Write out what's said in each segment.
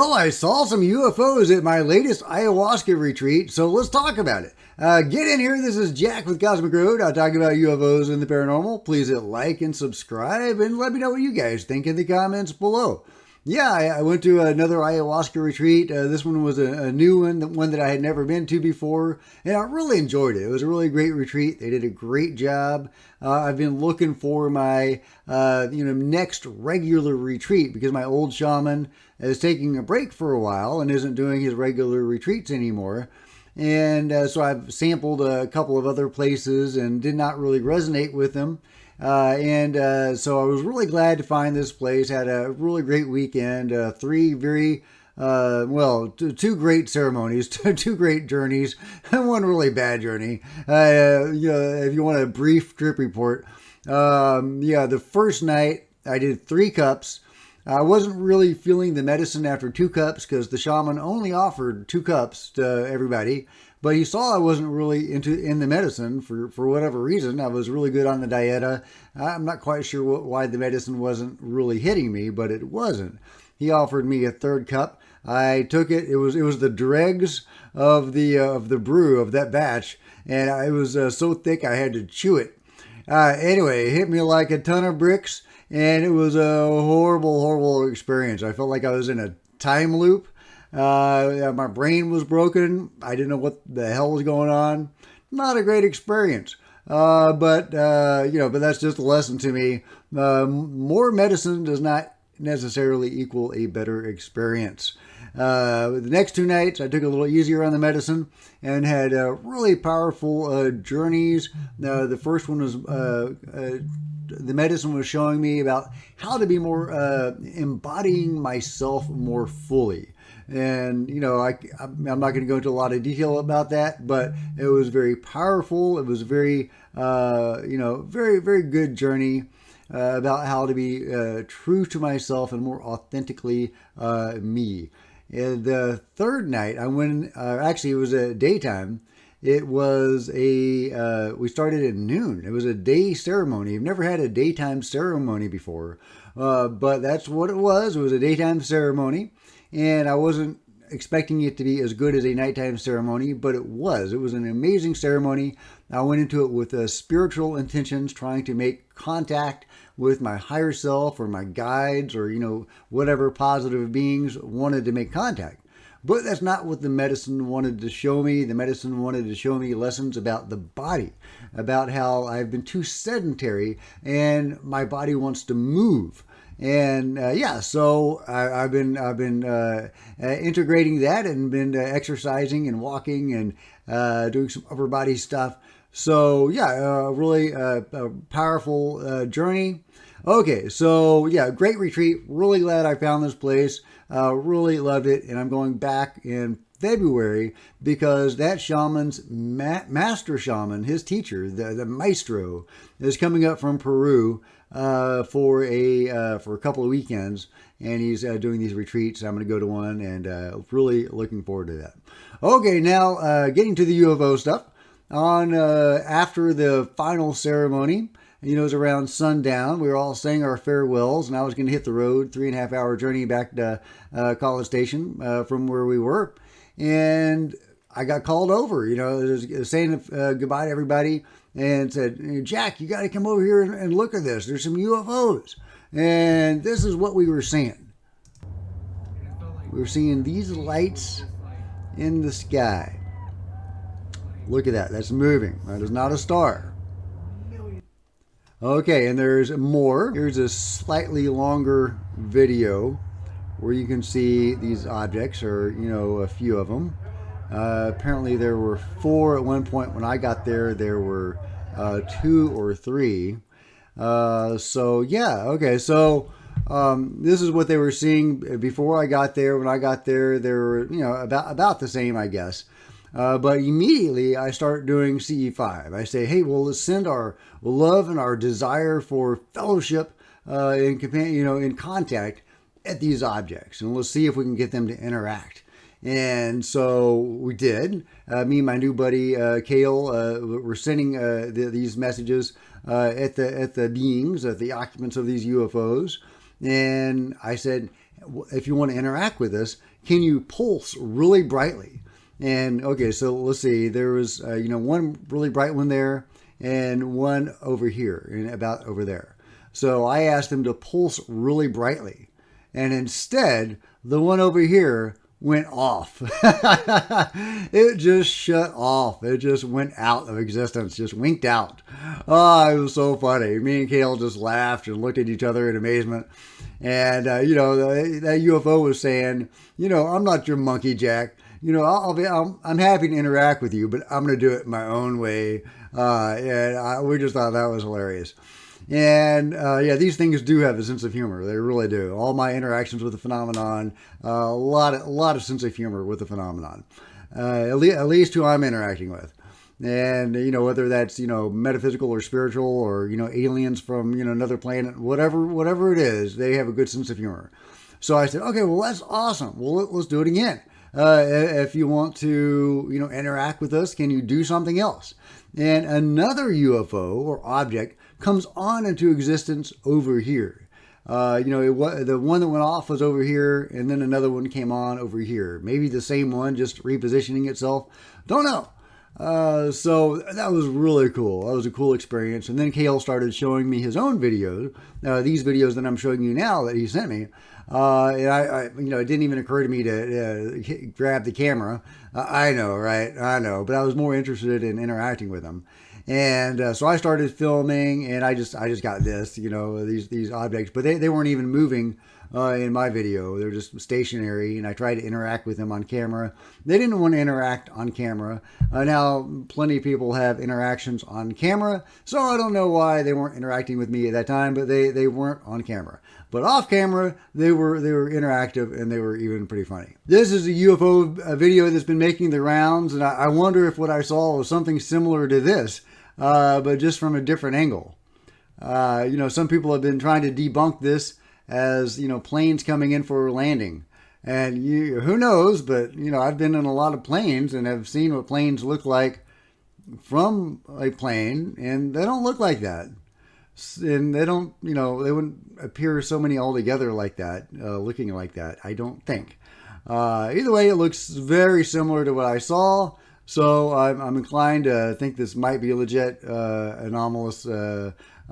Well, I saw some UFOs at my latest ayahuasca retreat, so let's talk about it. Get in here. This is Jack with Cosmic Road. I'll talk about UFOs and the paranormal. Please hit like and subscribe, and let me know what you guys think in the comments below. Yeah, I went to another ayahuasca retreat. This one was a new one that I had never been to before, and I really enjoyed it. It was a really great retreat. They did a great job. I've been looking for my next regular retreat because my old shaman is taking a break for a while and isn't doing his regular retreats anymore. And so I've sampled a couple of other places and did not really resonate with them. So I was really glad to find this place. Had a really great weekend. Two great ceremonies, two great journeys, and one really bad journey. If you want a brief trip report, the first night I did 3 cups. I wasn't really feeling the medicine after 2 cups because the shaman only offered 2 cups to everybody. But he saw I wasn't really in the medicine for whatever reason. I was really good on the dieta. I'm not quite sure why the medicine wasn't really hitting me, but it wasn't. He offered me a 3rd cup. I took it. It was the dregs of the brew of that batch, and it was so thick I had to chew it. Anyway, it hit me like a ton of bricks, and it was a horrible, horrible experience. I felt like I was in a time loop. My brain was broken. I didn't know what the hell was going on. Not a great experience. But that's just a lesson to me. More medicine does not necessarily equal a better experience. The next 2 nights, I took a little easier on the medicine and had really powerful journeys. The first one was the medicine was showing me about how to be more embodying myself more fully. And, I'm not going to go into a lot of detail about that, but it was very powerful. It was very, very, very good journey about how to be true to myself and more authentically me. And the 3rd night, I went, it was a daytime. It was we started at noon. It was a day ceremony. I've never had a daytime ceremony before, but that's what it was. It was a daytime ceremony. And I wasn't expecting it to be as good as a nighttime ceremony, but it was. It was an amazing ceremony. I went into it with spiritual intentions, trying to make contact with my higher self or my guides or, whatever positive beings wanted to make contact. But that's not what the medicine wanted to show me. The medicine wanted to show me lessons about the body, about how I've been too sedentary and my body wants to move. And so I've been integrating that and been exercising and walking and doing some upper body stuff. So really powerful journey. Okay, so great retreat. Really glad I found this place. Really loved it, and I'm going back in February because that shaman's master shaman, his teacher, the maestro, is coming up from Peru for a couple of weekends, and he's doing these retreats. I'm going to go to one, and really looking forward to that. Okay, now getting to the UFO stuff. After the final ceremony, it was around sundown. We were all saying our farewells, and I was going to hit the road, 3.5-hour journey back to College Station from where we were. And I got called over, saying goodbye to everybody and said, Jack, you got to come over here and look at this. There's some UFOs. And this is what we were seeing. We were seeing these lights in the sky. Look at that. That's moving. That is not a star. Okay, and there's more. Here's a slightly longer video where you can see these objects, or, a few of them. Apparently there were 4 at one point. When I got there, there were 2 or 3. Okay. So this is what they were seeing before I got there. When I got there, they were, about the same, I guess. But immediately I start doing CE5. I say, hey, well, let's send our love and our desire for fellowship in contact at these objects, and let's see if we can get them to interact. And so we did. Me and my new buddy Kale were sending these messages at the beings, at the occupants of these UFOs. And I said, if you want to interact with us, can you pulse really brightly? And okay, so let's see. There was one really bright one there, and one over here, and about over there. So I asked them to pulse really brightly, and instead, the one over here went off. It just shut off. It just went out of existence, just winked out. Oh, it was so funny. Me and Kale just laughed and looked at each other in amazement. And, that UFO was saying, I'm not your monkey, Jack. I'm happy to interact with you, but I'm going to do it my own way. We just thought that was hilarious. And these things do have a sense of humor. They really do. All my interactions with the phenomenon, a lot of sense of humor with the phenomenon. At least who I'm interacting with. And, whether that's, metaphysical or spiritual or, aliens from, another planet, whatever it is, they have a good sense of humor. So I said, okay, well, that's awesome. Well, let's do it again. If you want to, interact with us, can you do something else? And another UFO or object comes on into existence over here. The one that went off was over here, and then another one came on over here. Maybe the same one, just repositioning itself. Don't know. So that was really cool. That was a cool experience. And then Kale started showing me his own videos, these videos that I'm showing you now that he sent me. And I it didn't even occur to me to grab the camera. I know, right? I know, but I was more interested in interacting with him. And so I started filming, and I just got this, these objects, but they weren't even moving in my video. They're just stationary, and I tried to interact with them on camera. They didn't want to interact on camera. Now, plenty of people have interactions on camera, so I don't know why they weren't interacting with me at that time, but they weren't on camera. But off camera, they were interactive, and they were even pretty funny. This is a UFO video that's been making the rounds, and I wonder if what I saw was something similar to this, but just from a different angle. Some people have been trying to debunk this as, planes coming in for a landing. And who knows, but, I've been in a lot of planes and have seen what planes look like from a plane, and they don't look like that. And they don't, they wouldn't appear so many altogether like that, looking like that, I don't think. Either way, it looks very similar to what I saw. So I'm inclined to think this might be a legit anomalous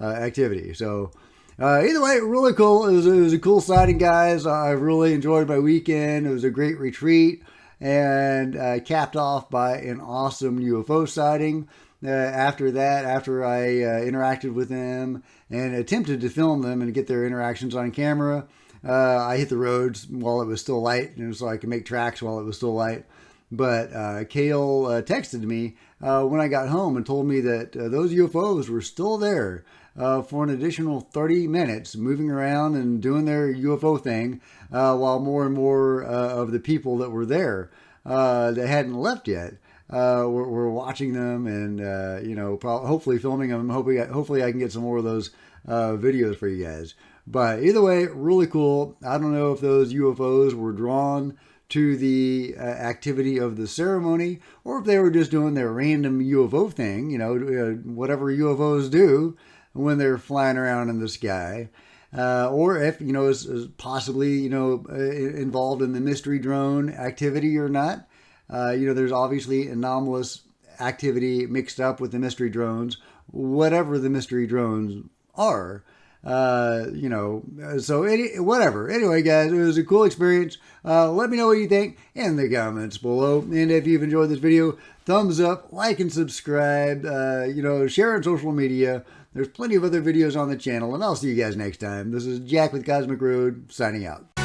activity. So either way, really cool. It was a cool sighting, guys. I really enjoyed my weekend. It was a great retreat, and capped off by an awesome UFO sighting. After that, after I interacted with them and attempted to film them and get their interactions on camera, I hit the roads while it was still light, so I could make tracks while it was still light. But Kale texted me when I got home and told me that those UFOs were still there for an additional 30 minutes, moving around and doing their UFO thing, while more and more of the people that were there that hadn't left yet were watching them and, hopefully filming them. Hopefully I can get some more of those videos for you guys. But either way, really cool. I don't know if those UFOs were drawn to the activity of the ceremony, or if they were just doing their random UFO thing, whatever UFOs do when they're flying around in the sky, or if, is possibly, involved in the mystery drone activity or not. There's obviously anomalous activity mixed up with the mystery drones, whatever the mystery drones are. Whatever. Anyway, guys, it was a cool experience. Let me know what you think in the comments below. And if you've enjoyed this video, thumbs up, like and subscribe, share on social media. There's plenty of other videos on the channel, and I'll see you guys next time. This is Jack with Cosmic Road, signing out.